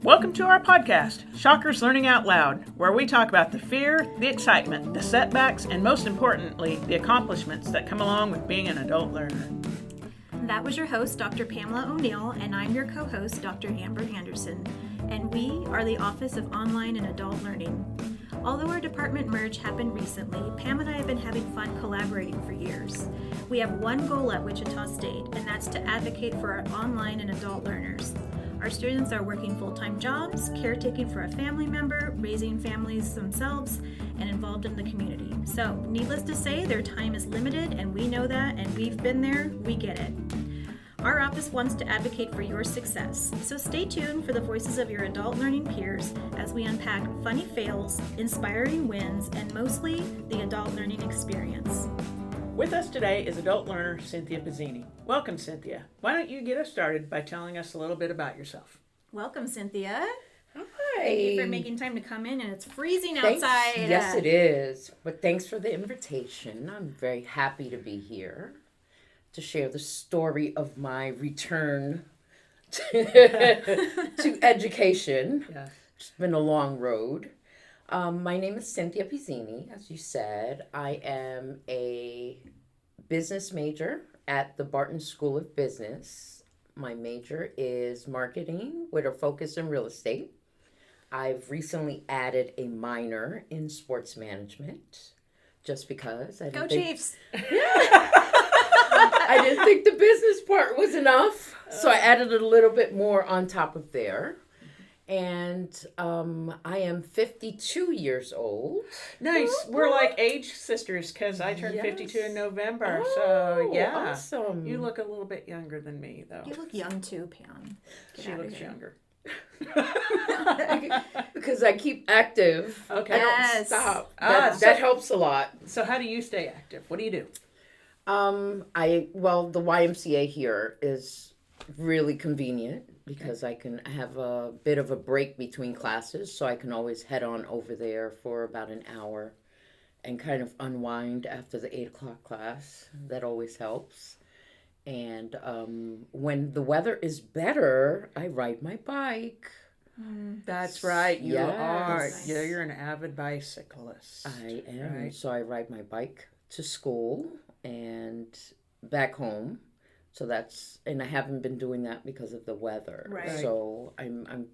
Welcome to our podcast, Shockers Learning Out Loud, where we talk about the fear, the excitement, the setbacks, and most importantly, the accomplishments that come along with being an adult learner. That was your host, Dr. Pamela O'Neill, and I'm your co-host, Dr. Amber Anderson, and we are the Office of Online and Adult Learning. Although our department merge happened recently, Pam and I have been having fun collaborating for years. We have one goal at Wichita State, and that's to advocate for our online and adult learners. Our students are working full-time jobs, caretaking for a family member, raising families themselves, and involved in the community. So, needless to say, their time is limited, and we know that, and we've been there, we get it. Our office wants to advocate for your success, so stay tuned for the voices of your adult learning peers as we unpack funny fails, inspiring wins, and mostly the adult learning experience. With us today is adult learner Cynthia Pizzini. Welcome, Cynthia. Why don't you get us started by telling us a little bit about yourself? Welcome, Cynthia. Hi. Thank you for making time to come in, and it's freezing Thanks. outside. Yes, it is. But thanks for the invitation. I'm very happy to be here to share the story of my return to education. Yeah. It's been a long road. My name is Cynthia Pizzini, as you said. I am a business major at the Barton School of Business. My major is marketing with a focus in real estate. I've recently added a minor in sports management just because I Go didn't think, Chiefs! I didn't think the business part was enough, so I added a little bit more on top of there. And I am 52 years old. Nice. We're like age sisters because I turned 52 in November. So, yeah. Awesome. You look a little bit younger than me, though. You look young too, Pam. She looks younger. Because I keep active. Okay. I Yes. don't stop. Ah, That helps a lot. So how do you stay active? What do you do? The YMCA here is really convenient because I can have a bit of a break between classes, so I can always head on over there for about an hour and kind of unwind after the 8 o'clock class. That always helps. And when the weather is better, I ride my bike. That's right. You Yes. are. Nice. Yeah, you're an avid bicyclist. I am. Right. So I ride my bike to school and back home. So and I haven't been doing that because of the weather. Right. So I'm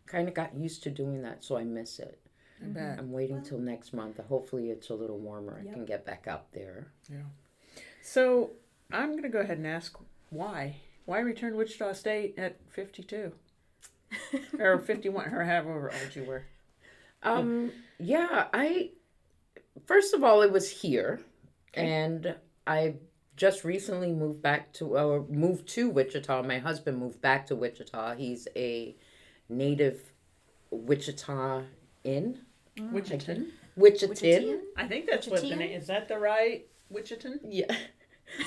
kind of got used to doing that, so I miss it. I bet. I'm waiting till next month. Hopefully it's a little warmer. Yep. I can get back out there. Yeah. So I'm going to go ahead and ask why. Why return to Wichita State at 52? Or 51, or however old you were. First of all, it was here. Okay. And I just recently moved to Wichita. My husband moved back to Wichita. He's a native Wichita-in. Wichitan. Wichitan. I think that's what the Wichitian? name is. That the right Wichitan? Yeah.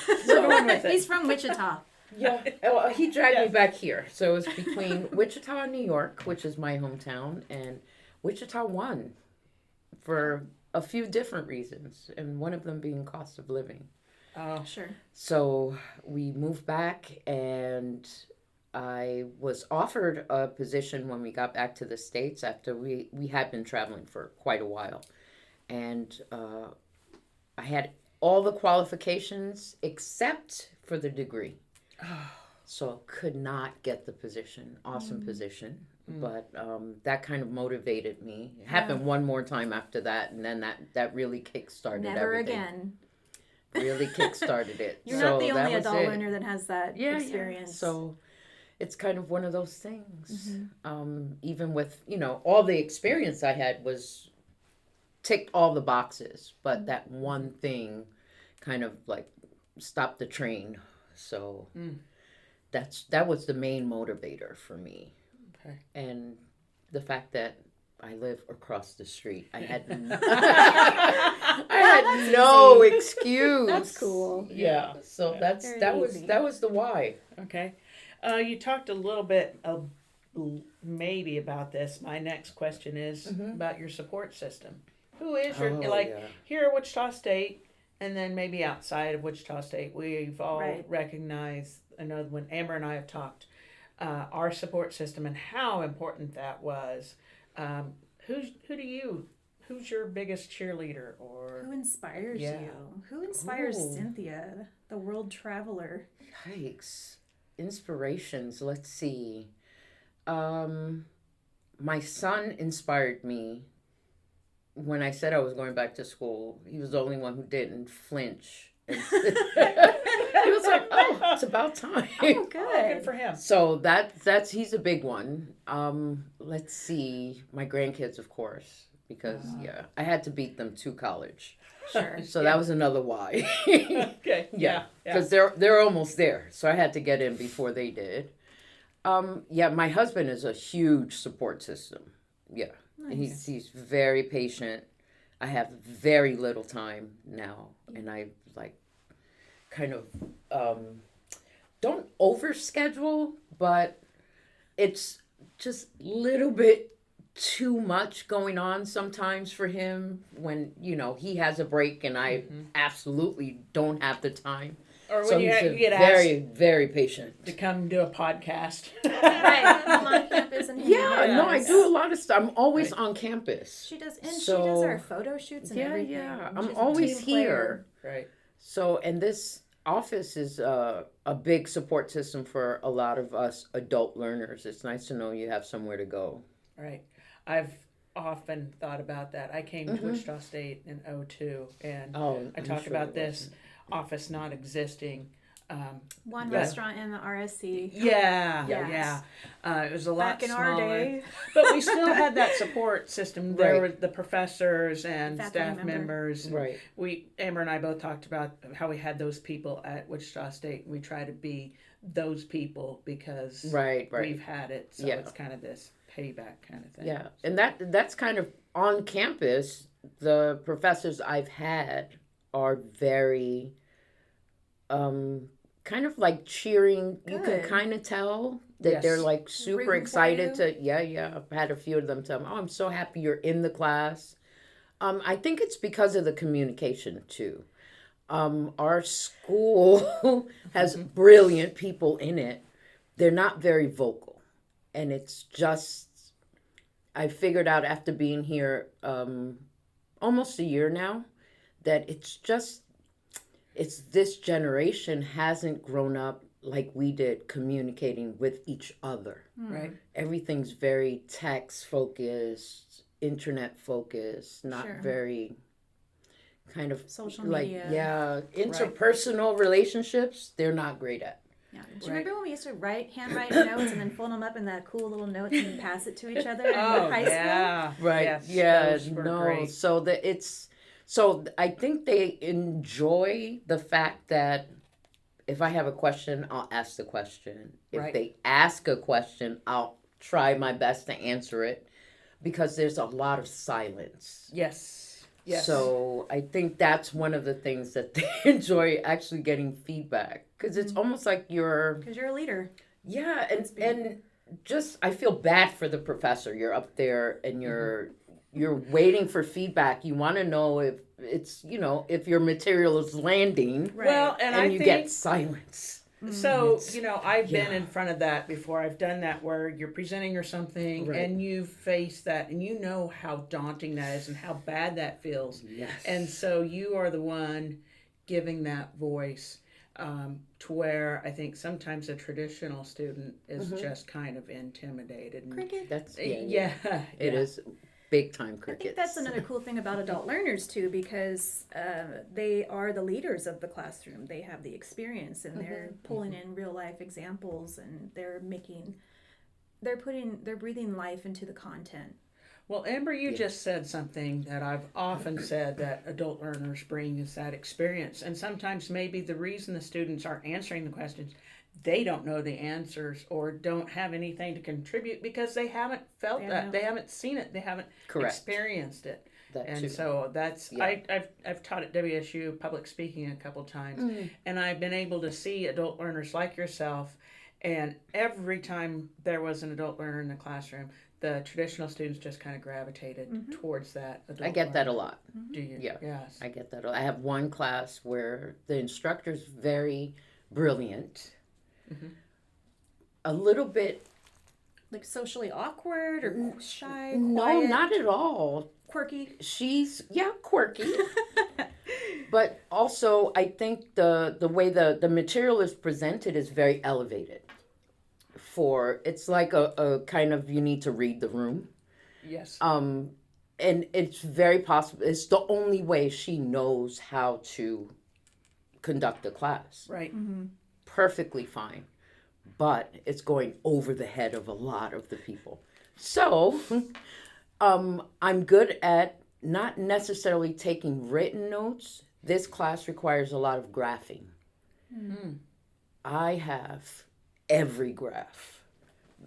We're going with it. He's from Wichita. Yeah. Well, he dragged me back here. So it's between Wichita, New York, which is my hometown, and Wichita 1 for a few different reasons, and one of them being cost of living. Oh, Sure. So we moved back, and I was offered a position when we got back to the States after we had been traveling for quite a while. And I had all the qualifications except for the degree. So could not get the position. Awesome position. But that kind of motivated me. It happened one more time after that, and then that really kick-started Never everything. Again. Really kick-started it. You're So not the that only was adult it. learner that has that experience. Yeah. So it's kind of one of those things. Even with, all the experience I had was ticked all the boxes, but that one thing kind of like stopped the train. So that was the main motivator for me. okay. And the fact that I live across the street. I had no excuse. That's cool. Yeah. So Very that easy. was the why. Okay. You talked a little bit maybe about this. My next question is about your support system. Who is your, here at Wichita State, and then maybe outside of Wichita State, we've all recognized, I know when Amber and I have talked, our support system and how important that was. Who's your biggest cheerleader or who inspires Yeah. you? Who inspires Ooh. Cynthia, the world traveler? Yikes. Inspirations. Let's see. My son inspired me when I said I was going back to school. He was the only one who didn't flinch. He was like, "Oh, it's about time." Oh, good. good for him? So that's he's a big one. Let's see. My grandkids, of course, because I had to beat them to college. Sure. So that was another why. Okay. Yeah, because they're almost there, so I had to get in before they did. My husband is a huge support system. Yeah, Nice. he's very patient. I have very little time now, and I kind of don't overschedule, but it's just a little bit too much going on sometimes for him when he has a break and I absolutely don't have the time. Or when So you he's get very, asked very patient. to come do a podcast. Right, come on campus and hang out with No, I us. do a lot of stuff. I'm always on campus. She does, and So- she does our photo shoots and everything. Yeah. And I'm she's a always team here. player. Right. So, and this office is a big support system for a lot of us adult learners. It's nice to know you have somewhere to go. Right. I've often thought about that. I came to Wichita State in 2002, and I talk about this office not existing. One Yeah. restaurant in the RSC. Yeah. Yes. It was a lot Back in smaller. our day. But we still had that support system. There Right. were the professors and Faculty staff member. members. And Right. Amber and I both talked about how we had those people at Wichita State. We try to be those people because Right. we've had it. So Yeah. it's kind of this payback kind of thing. Yeah. And that's kind of on campus. The professors I've had are very kind of like cheering. You can Good. kind of tell that Yes. they're like super Rooting for excited you. to I've had a few of them tell me, "Oh, I'm so happy you're in the class." I think it's because of the communication too. Our school has brilliant people in it. They're not very vocal, and it's just I figured out after being here almost a year now that it's this generation hasn't grown up like we did communicating with each other. Right. Everything's very text focused, internet focused, not Sure. very kind of Social like media. interpersonal relationships they're not great at. Yeah. Do you remember when we used to handwrite notes and then fold them up in that cool little notes and pass it to each other in high school? Right. Yes, Yeah. those were No. great. So I think they enjoy the fact that if I have a question, I'll ask the question. If Right. they ask a question, I'll try my best to answer it because there's a lot of silence. Yes. Yes. So I think that's one of the things that they enjoy actually getting feedback because it's almost like you're Because you're a leader. and just I feel bad for the professor. You're up there and you're waiting for feedback. You want to know if it's if your material is landing. Right. Well, and I You think get silence. so. I've been yeah. in front of that before. I've done that where you're presenting or something, Right. and you face that, and you know how daunting that is and how bad that feels. Yes. And so you are the one giving that voice. To where I think sometimes a traditional student is just kind of intimidated. And, Cricket. That's yeah, It is big time I cricket. think that's another cool thing about adult learners too, because they are the leaders of the classroom. They have the experience, and they're pulling in real life examples, and they're breathing life into the content. Well, Amber, you just said something that I've often said that adult learners bring is that experience. And sometimes maybe the reason the students aren't answering the questions, they don't know the answers or don't have anything to contribute because they haven't felt that. They haven't seen it. They haven't experienced it. That too. So that's I've taught at WSU public speaking a couple times, and I've been able to see adult learners like yourself. And every time there was an adult learner in the classroom, the traditional students just kind of gravitated towards that adult I get that a learner. lot. Do you? Yeah. Yes. I get that. I have one class where the instructor's very brilliant. a little bit. Like socially awkward or shy, No, quiet, not at all. quirky? She's, quirky. But also, I think the way the material is presented is very elevated. It's like a kind of, you need to read the room. Yes. And it's very possible. It's the only way she knows how to conduct a class. Right. Mm-hmm. Perfectly fine. But it's going over the head of a lot of the people. So, I'm good at not necessarily taking written notes. This class requires a lot of graphing. Mm. I have every graph.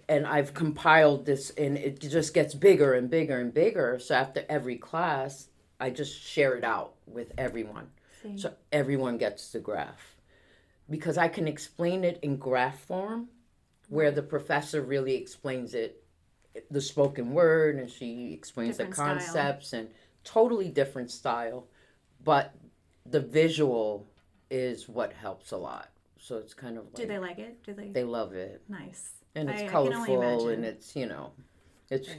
And I've compiled this, and it just gets bigger and bigger and bigger. So after every class, I just share it out with everyone. See. So everyone gets the graph. Because I can explain it in graph form, where the professor really explains it, the spoken word, and she explains Different the concepts, and totally different style. But the visual is what helps a lot. So it's kind of like... Do they like it? Do they? They love it. Nice. And it's I can only colorful, imagine. and it's, it's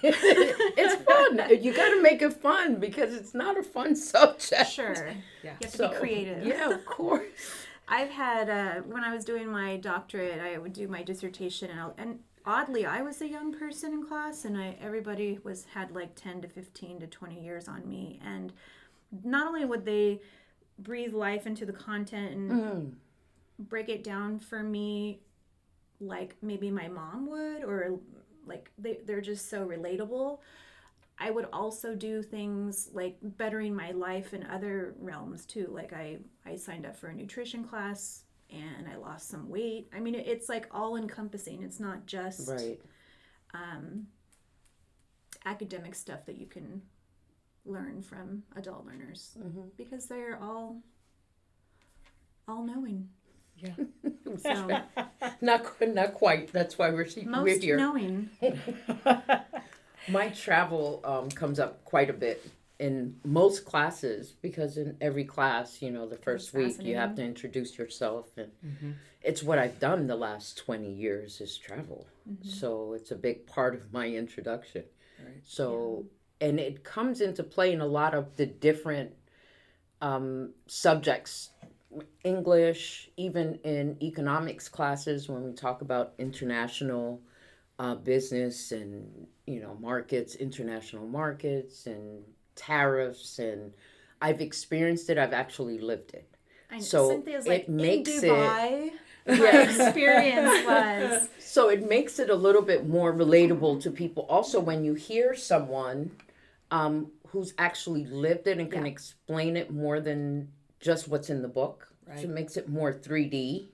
it's fun. You got to make it fun, because it's not a fun subject. Sure. Yeah. You have to be creative. Yeah, of course. I've had, when I was doing my doctorate, I would do my dissertation, and oddly, I was a young person in class, and everybody had like 10 to 15 to 20 years on me. And not only would they breathe life into the content and break it down for me like maybe my mom would, or like they're just so relatable. I would also do things like bettering my life in other realms too. Like I signed up for a nutrition class and I lost some weight. I mean, it's like all encompassing. It's not just academic stuff that you can learn from adult learners, because they're all knowing. Yeah. So Not quite. That's why we're most here. knowing. My travel comes up quite a bit in most classes, because in every class, the first week you have to introduce yourself, and it's what I've done the last 20 years is travel. So it's a big part of my introduction. Right. So, and it comes into play in a lot of the different subjects. English, even in economics classes, when we talk about international business and markets, international markets and tariffs, and I've experienced it. I've actually lived it. I know. So Cynthia's it like makes in Dubai. it. My experience was. So it makes it a little bit more relatable to people. Also, when you hear someone who's actually lived it and can explain it more than just what's in the book. Right. So it makes it more 3D.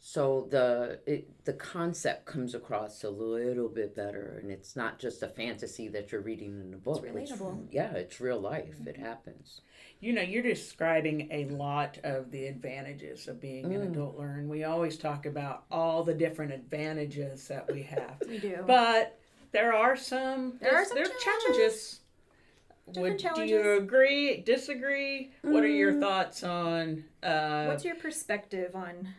So the concept comes across a little bit better, and it's not just a fantasy that you're reading in the book. It's relatable. It's real life. It happens. You're describing a lot of the advantages of being an adult learner. We always talk about all the different advantages that we have. We do. But there are some challenges. Do you agree, disagree? What are your thoughts on... What's your perspective on...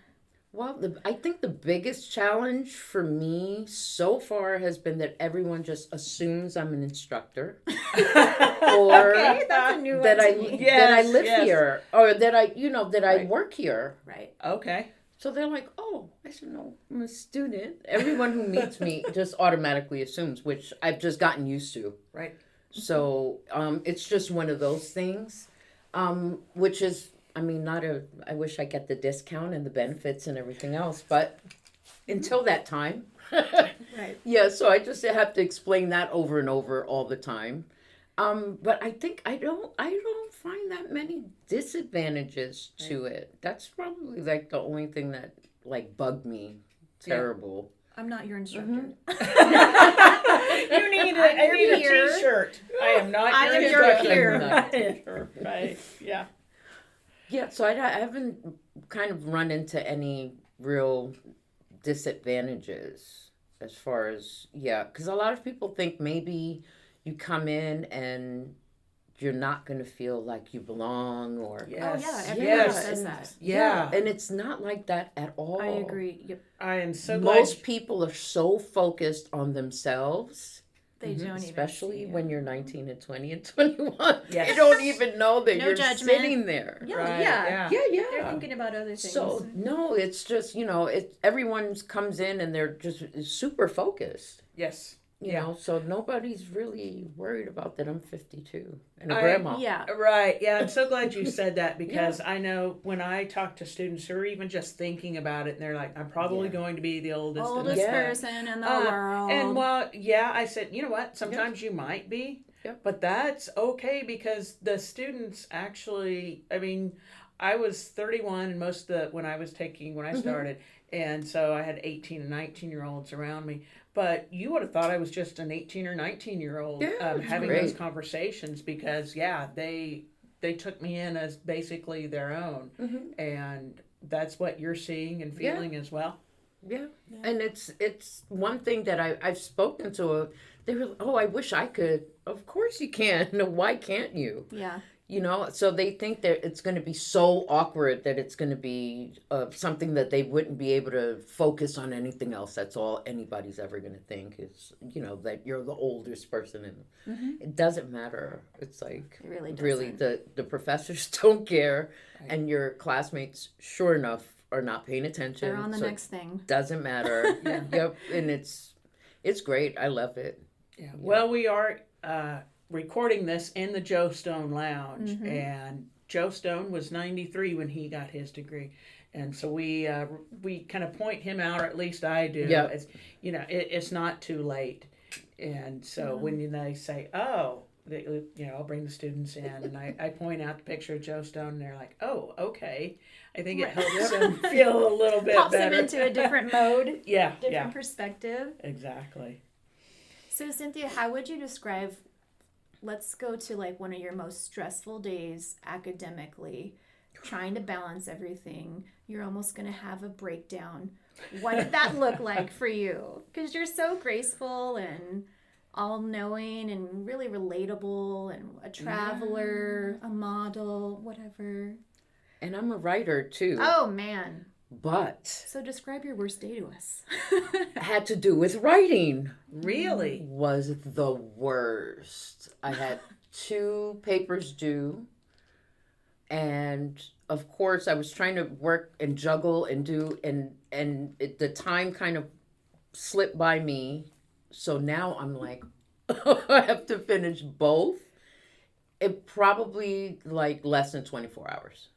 Well, I think the biggest challenge for me so far has been that everyone just assumes I'm an instructor, or okay, that's a new one that to I me. that I live here, or that I work here. Right. Okay. So they're like, "Oh," I said, "No, I'm a student." Everyone who meets me just automatically assumes, which I've just gotten used to. Right. So it's just one of those things, which is. I wish I get the discount and the benefits and everything else, but until that time. Right. Yeah, so I just have to explain that over and over all the time. But I think I don't find that many disadvantages to it. That's probably like the only thing that like bugged me terrible. I'm not your instructor. You need a t-shirt. I am not your instructor. Right. Yeah. Yeah, so I haven't kind of run into any real disadvantages as far as, because a lot of people think maybe you come in and you're not going to feel like you belong or Yes. Oh yeah, everyone Yes. says that. Yeah. and it's not like that at all. I agree. Yep. I am so glad. Most people are so focused on themselves, They don't especially even see when you're 19 and 20 and 21. Yes. They don't even know that No you're judgment. sitting there. Yeah, Right, yeah. Yeah. They're thinking about other things. So no, it's just everyone comes in and they're just super focused. Yes. You know, so nobody's really worried about that I'm 52 and a I- grandma. Yeah. Right. Yeah. I'm so glad you said that because I know when I talk to students who are even just thinking about it, and they're like, I'm probably going to be the oldest. in Oldest this person in the world. And while, I said, you know what? Sometimes you might be, but that's okay because the students actually, I mean, I was 31 and most of when I started, and so I had 18 and 19-year-olds around me. But you would have thought I was just an 18 or 19-year-old having those conversations because, they took me in as basically their own. And that's what you're seeing and feeling as well. Yeah. And it's one thing that I've spoken to. They were, I wish I could. Of course you can. Why can't you? Yeah. You know, so they think that it's going to be so awkward that it's going to be something that they wouldn't be able to focus on anything else. That's all anybody's ever going to think is, that you're the oldest person. And it doesn't matter. It's like, It really doesn't. really the professors don't care. Right. And your classmates, sure enough, are not paying attention. They're on the next thing. Doesn't matter. Yep. And it's great. I love it. Yeah. Well, we are recording this in the Joe Stone Lounge, and Joe Stone was 93 when he got his degree, and so we kind of point him out, or at least I do. Yeah. As, it's not too late, and so when they say, I'll bring the students in, and I point out the picture of Joe Stone, and they're like, oh, okay. I think it helps them feel a little bit Pops better. them into a different mode. Different perspective. Exactly. So Cynthia, how would you describe, let's go to like one of your most stressful days academically, trying to balance everything. You're almost going to have a breakdown. What did that look like for you? Because you're so graceful and all-knowing and really relatable and a traveler, a model, whatever. And I'm a writer too. Oh, man. But So describe your worst day to us. had to do with writing. Really? Was the worst. I had 2 papers due. And of course I was trying to work and juggle and do the time kind of slipped by me. So now I'm like, I have to finish both. It probably like less than 24 hours.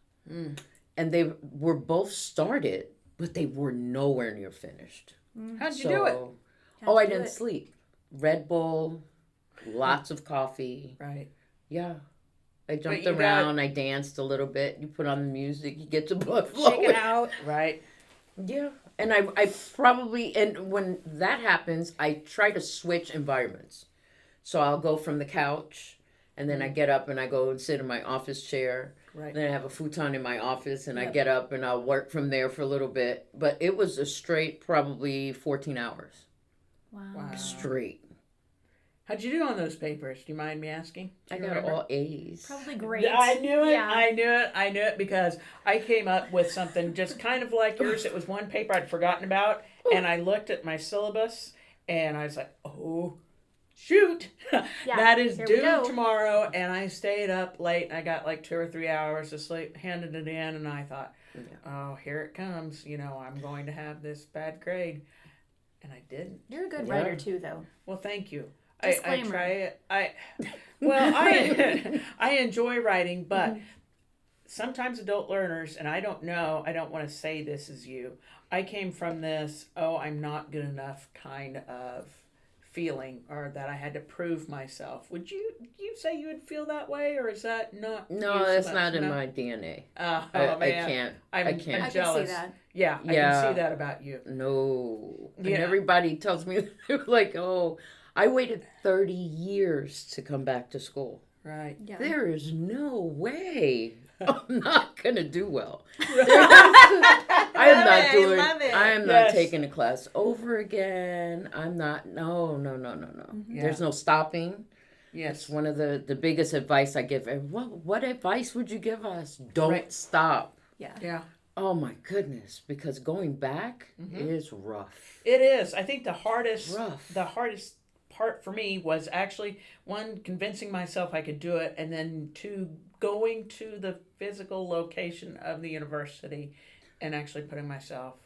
And they were both started, but they were nowhere near finished. How'd you do it? I didn't sleep. Red Bull, lots of coffee. Right. Yeah. I jumped around, I danced a little bit. You put on the music, you get the blood Shake flowing. it out. Right. Yeah. And I probably, and when that happens, I try to switch environments. So I'll go from the couch, and then I get up and I go and sit in my office chair. Right. Then I have a futon in my office, and I get up and I'll work from there for a little bit. But it was a straight, probably 14 hours. Wow. Straight. How'd you do on those papers? Do you mind me asking? I got all A's. Probably great. I knew it. Yeah. I knew it because I came up with something just kind of like yours. It was one paper I'd forgotten about, and I looked at my syllabus, and I was like, oh, shoot. That is due tomorrow, and I stayed up late. I got like 2 or 3 hours of sleep, handed it in, and I thought, oh, here it comes. I'm going to have this bad grade. And I didn't. You're a good writer too, though. Well, thank you. Disclaimer. I try it. I enjoy writing, but sometimes adult learners, and I don't want to say this is you. I came from this, I'm not good enough kind of feeling, or that I had to prove myself. Would you say you would feel that way, or is that not? No, that's not in my DNA. Man. I can't. I'm I jealous. can see that. Yeah, I can see that about you. No. Yeah. And everybody tells me, they're like, I waited 30 years to come back to school. Right. Yeah. There is no way I'm not going to do well. I am not taking a class over again. I'm not, no. Yeah. There's no stopping. Yes. It's one of the biggest advice I give. And what advice would you give us? Don't stop. Yeah. Yeah. Oh my goodness, because going back is rough. It is. I think the hardest part for me was actually, one, convincing myself I could do it, and then two, going to the physical location of the university and actually putting myself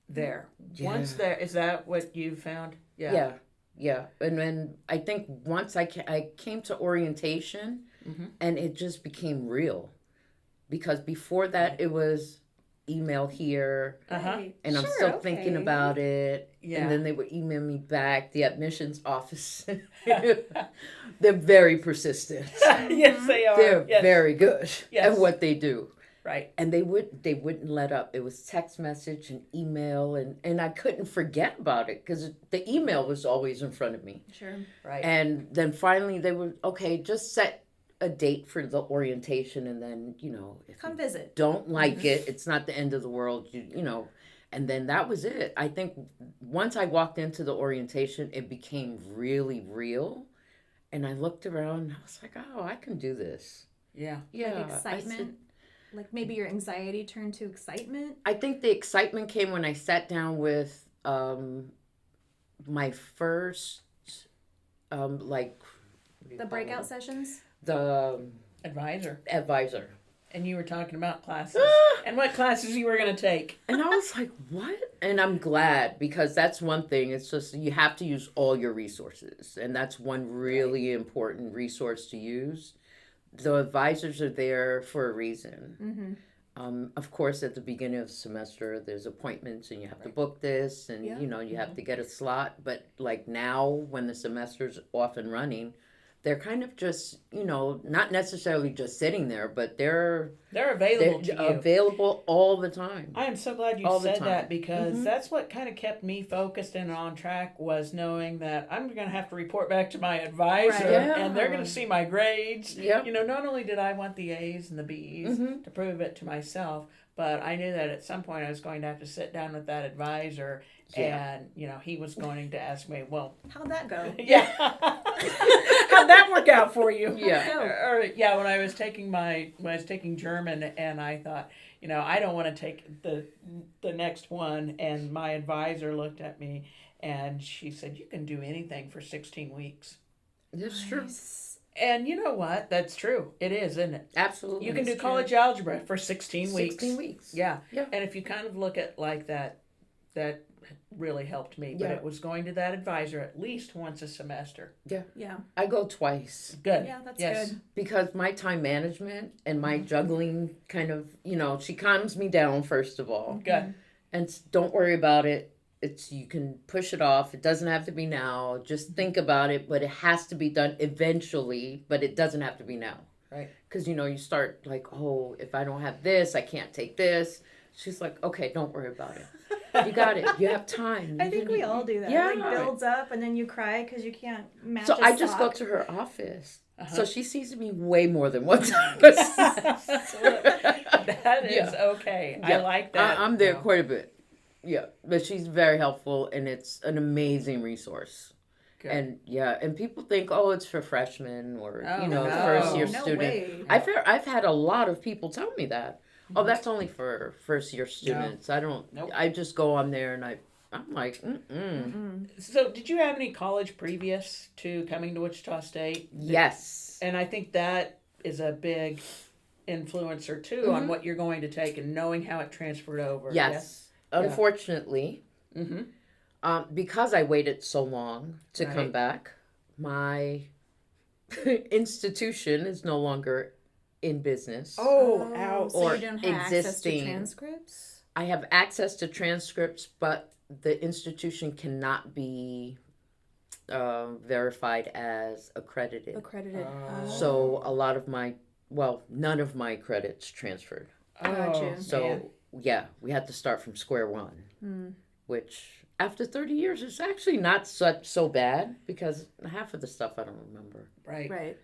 there. Yeah. Once there, is that what you found? Yeah. And then I think once I came to orientation, and it just became real. Because before that, it was email here, Right. and I'm still thinking about it. Yeah. And then they would email me back. The admissions office, they're very persistent. Yes, they are. They're Yes. very good Yes. at what they do. Right. And they wouldn't let up. It was text message and email, and I couldn't forget about it because the email was always in front of me. Sure. Right. And then finally they were, okay, just set a date for the orientation, and then, if Come you visit. don't like it, it's not the end of the world, and then that was it. I think once I walked into the orientation, it became really real, and I looked around and I was like, oh, I can do this. Yeah. Like excitement. Like maybe your anxiety turned to excitement. I think the excitement came when I sat down with my first The breakout sessions. the Advisor. And you were talking about classes and what classes you were going to take. And I was like, what? And I'm glad, because that's one thing. It's just you have to use all your resources. And that's one really important resource to use. The advisors are there for a reason. Of course, at the beginning of the semester, there's appointments and you have to book this and, you have to get a slot. But like now, when the semester's off and running, they're kind of just, not necessarily just sitting there, but they're available to you. Available all the time. I am so glad you said that, because that's what kind of kept me focused and on track, was knowing that I'm going to have to report back to my advisor, and they're going to see my grades. Yep. Not only did I want the A's and the B's to prove it to myself, but I knew that at some point I was going to have to sit down with that advisor, and he was going to ask me, well, how'd that go? Yeah. How'd that work out for you? Yeah. When I was taking German, and I thought, I don't want to take the next one, and my advisor looked at me and she said, you can do anything for 16 weeks. That's true. And you know what? That's true. It is, isn't it? Absolutely. You can do college algebra for 16 weeks. 16 weeks. Yeah. And if you kind of look at like that really helped me. But it was going to that advisor at least once a semester. Yeah. I go twice. Good. Yeah, that's good. Because my time management and my juggling kind of, she calms me down, first of all. Good. And don't worry about it. You can push it off. It doesn't have to be now. Just think about it, but it has to be done eventually, but it doesn't have to be now. Right. Because, you start like, oh, if I don't have this, I can't take this. She's like, okay, don't worry about it. You got it. You have time. I think we all do that. Yeah. It like builds up and then you cry because you can't match So a I just go sock. to her office. So she sees me way more than one time. That is okay. I like that. I'm there quite a bit. Yeah. But she's very helpful, and it's an amazing resource. Good. And people think, oh, it's for freshmen or, first year student. Way. I've had a lot of people tell me that. Oh, that's only for first year students. No. I just go on there and I'm like, So did you have any college previous to coming to Wichita State? Yes. And I think that is a big influencer too on what you're going to take and knowing how it transferred over. Yes. Unfortunately, because I waited so long to come back, my institution is no longer in business. Oh, ouch. So you don't have access to transcripts? I have access to transcripts, but the institution cannot be verified as accredited. So a lot of none of my credits transferred. Gotcha. So we had to start from square one, which after 30 years is actually not so bad, because half of the stuff I don't remember. Right.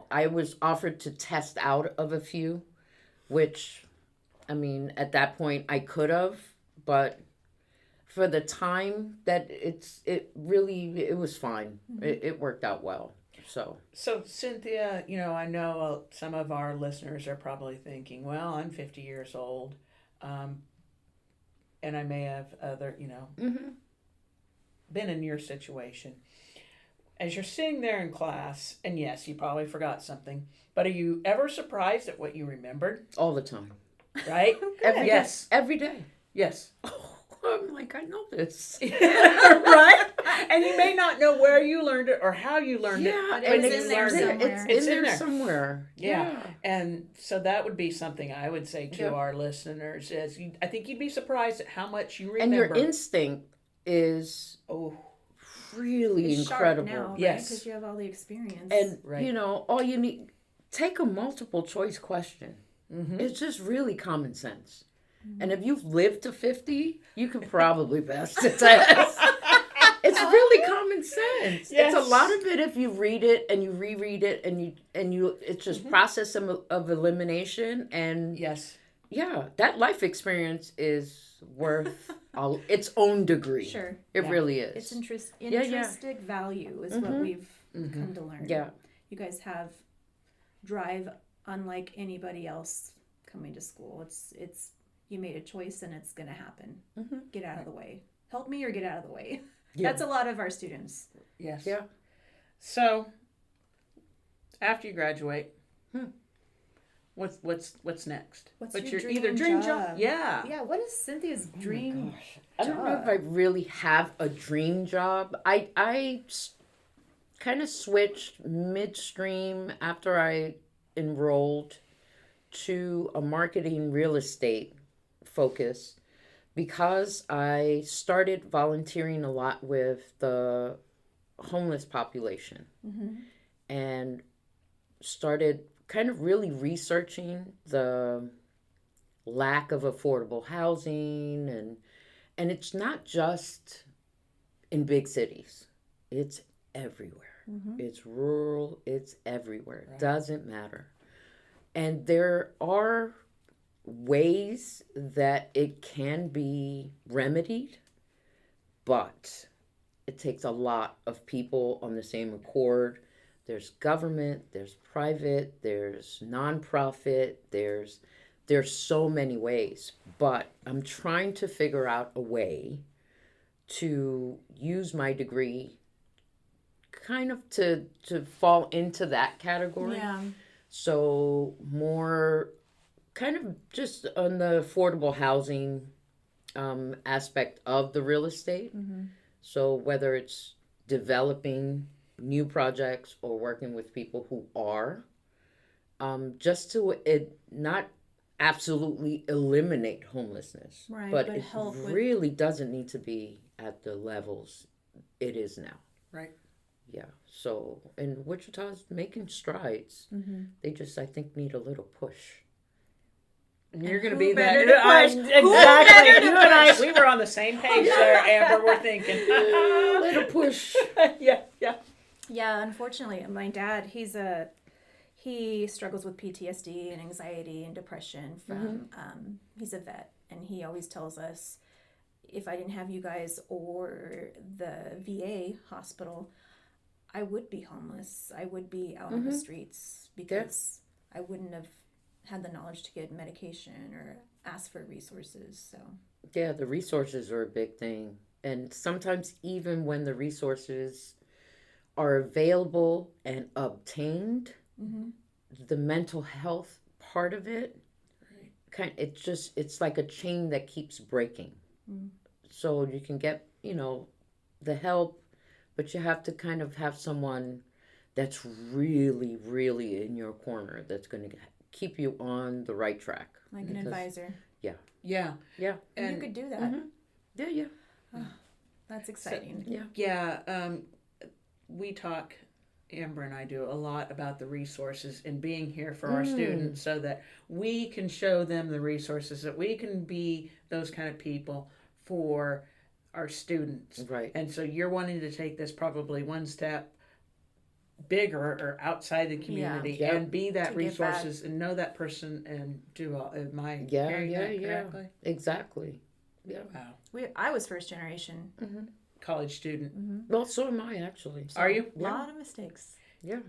I was offered to test out of a few, which, I mean, at that point I could have, but for the time that it was fine. It worked out well. So Cynthia, I know some of our listeners are probably thinking, well, I'm 50 years old, and I may have other, been in your situation. As you're sitting there in class, and yes, you probably forgot something, but are you ever surprised at what you remembered? all the time. Right? Yes. Every day. Yes. I'm like, I know this. Right? And you may not know where you learned it or how you learned it. But But it's in there somewhere. It's in there somewhere. Yeah. And so that would be something I would say to our listeners is I think you'd be surprised at how much you remember. And your instinct is really it's incredible. Sharp now, yes. Because you have all the experience. And, all you need, take a multiple choice question. Mm-hmm. It's just really common sense. And if you've lived to 50, you could probably pass the test. It's really common sense. Yes. It's a lot of it if you read it and you reread it and you it's just process of elimination and yes. Yeah, that life experience is worth its own degree. Sure. It really is. It's intrinsic value is what we've come to learn. Yeah. You guys have drive unlike anybody else coming to school. It's you made a choice and it's going to happen. Get out of the way. Help me or get out of the way. Yeah. That's a lot of our students. Yes. Yeah. So, after you graduate, what's next? What's your dream dream job? Yeah. Yeah. What is Cynthia's dream? I don't know if I really have a dream job. I kind of switched midstream after I enrolled to a marketing real estate focus because I started volunteering a lot with the homeless population and started kind of really researching the lack of affordable housing and it's not just in big cities. It's everywhere. It's rural, it's everywhere. Right. Doesn't matter. And there are ways that it can be remedied, but it takes a lot of people on the same accord. There's government, there's private, there's nonprofit, there's so many ways. But I'm trying to figure out a way to use my degree kind of to fall into that category. Yeah. So more kind of just on the affordable housing aspect of the real estate. So whether it's developing new projects or working with people who are, just to not absolutely eliminate homelessness. Right, but but it help really doesn't need to be at the levels it is now. Right. Yeah. So, and Wichita's making strides. They just, I think, need a little push. And you're going to be that. Exactly. You and I, we were on the same page there, Amber. We're thinking. Little push. Yeah. Yeah, unfortunately, my dad, he struggles with PTSD and anxiety and depression from, he's a vet, and he always tells us, if I didn't have you guys or the VA hospital, I would be homeless. I would be out on the streets because I wouldn't have had the knowledge to get medication or ask for resources. So yeah, the resources are a big thing. And sometimes even when the resources are available and obtained, the mental health part of it, it's like a chain that keeps breaking. So you can get, the help, but you have to kind of have someone that's really, really in your corner that's going to keep you on the right track. Like an advisor. Yeah. Yeah. Yeah. And you could do that. Yeah. Oh, that's exciting. So, yeah. We talk, Amber and I do a lot about the resources and being here for our students so that we can show them the resources, that we can be those kind of people for our students. Right. And so you're wanting to take this probably one step bigger or outside the community and be that resources and know that person and do all. Am I hearing that correctly? Exactly. Yeah. Wow. I was first generation. College student. Well, so am I actually. Are you? A lot of mistakes. Yeah.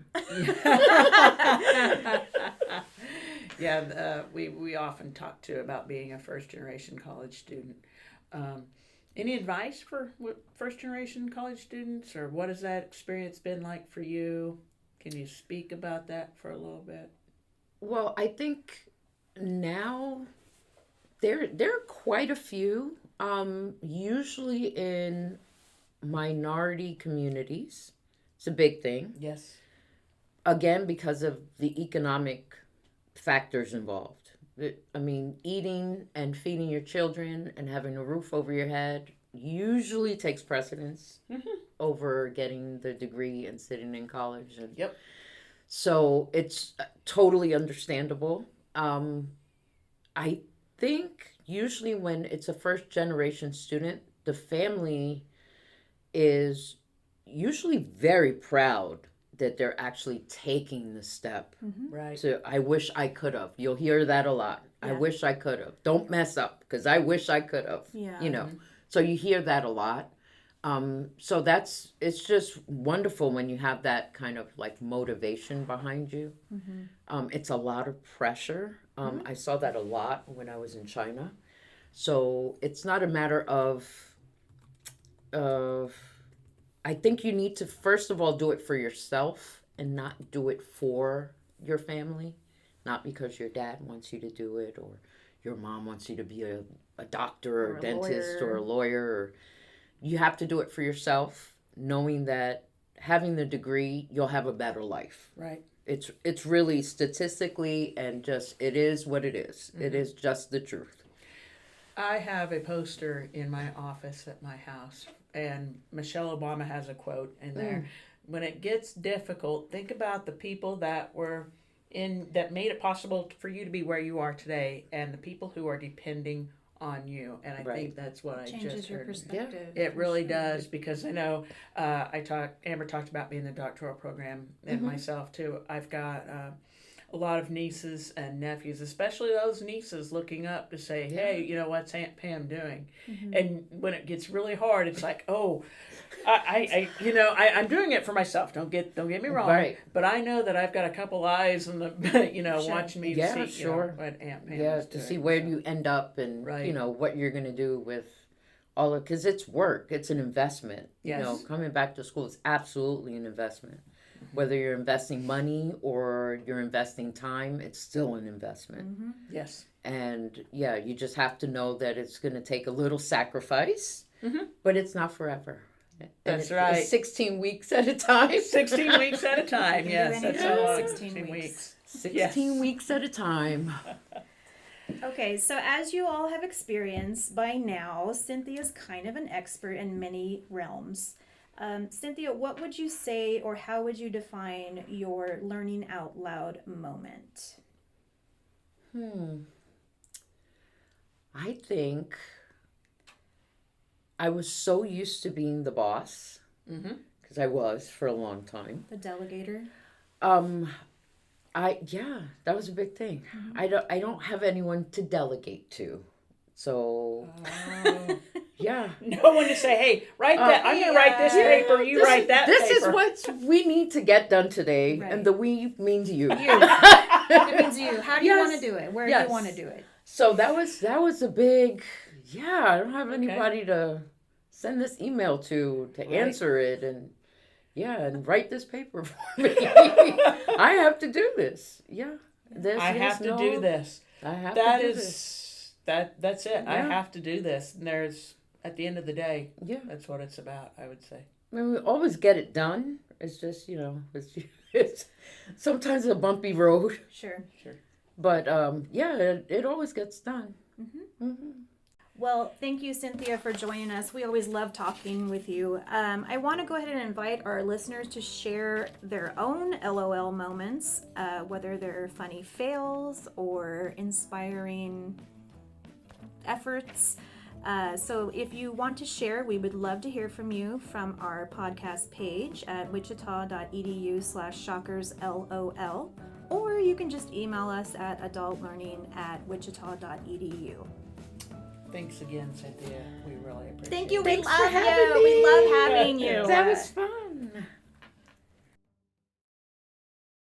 Yeah, we often talk too about being a first generation college student. Any advice for first generation college students, or what has that experience been like for you? Can you speak about that for a little bit? Well, I think now there are quite a few, usually in minority communities. It's a big thing. Yes. Again, because of the economic factors involved. I mean, eating and feeding your children and having a roof over your head usually takes precedence over getting the degree and sitting in college. And Yep. so it's totally understandable. I think usually when it's a first generation student, the family is usually very proud that they're actually taking the step. Right. So I wish I could have. You'll hear that a lot. Yeah. I wish I could have. Don't mess up because I wish I could have. Yeah. You know. So you hear that a lot. So it's just wonderful when you have that kind of like motivation behind you. It's a lot of pressure. I saw that a lot when I was in China. So it's not a matter of I think you need to first of all do it for yourself and not do it for your family. Not because your dad wants you to do it or your mom wants you to be a doctor or a dentist or a lawyer. You have to do it for yourself, knowing that having the degree, you'll have a better life. Right. It's really statistically and just, it is what it is. It is just the truth. I have a poster in my office at my house, and Michelle Obama has a quote in there. When it gets difficult, think about the people that made it possible for you to be where you are today, and the people who are depending on you. And I think that's what I just heard. Changes your perspective. It really does, because I know Amber talked about being in the doctoral program, and myself too. I've got a lot of nieces and nephews, especially those nieces looking up to say, hey, you know, what's Aunt Pam doing? And when it gets really hard, it's like, oh, I'm doing it for myself. Don't get me wrong. Right. But I know that I've got a couple eyes in the, watching me to see what Aunt Pam is to doing. see where you end up and, what you're going to do with all of, because it's work. It's an investment. Yes. You know, coming back to school is absolutely an investment. Whether you're investing money or you're investing time, it's still an investment. Yes. And you just have to know that it's going to take a little sacrifice, but it's not forever. That's right. It's 16 weeks at a time. 16 weeks at a time, yes. That's how long. 16 weeks. 16 weeks at a time. Okay, so as you all have experienced by now, Cynthia's kind of an expert in many realms. Cynthia, what would you say, or how would you define your learning out loud moment? I think I was so used to being the boss, because I was for a long time. The delegator? That was a big thing. I don't have anyone to delegate to. So no one to say, hey, write that. I'm going to write this paper. You write that this paper. This is what we need to get done today. Right. And the we means you. It means you. How do you want to do it? Where do you want to do it? So that was a big, I don't have anybody to send this email to answer it and write this paper for me. I have to do this. I have to do this. I have to do this. That's it. I have to do this. And there's, at the end of the day, that's what it's about, I would say. I mean, we always get it done. It's just, it's sometimes a bumpy road. Sure. But, it always gets done. Well, thank you, Cynthia, for joining us. We always love talking with you. I want to go ahead and invite our listeners to share their own LOL moments, whether they're funny fails or inspiring efforts. So if you want to share, we would love to hear from you from our podcast page at wichita.edu/shockerslol, or you can just email us at adultlearning@wichita.edu. Thanks again, Cynthia. We really appreciate it. Thank you. Thanks We love for having you. me. We love having you. That was fun.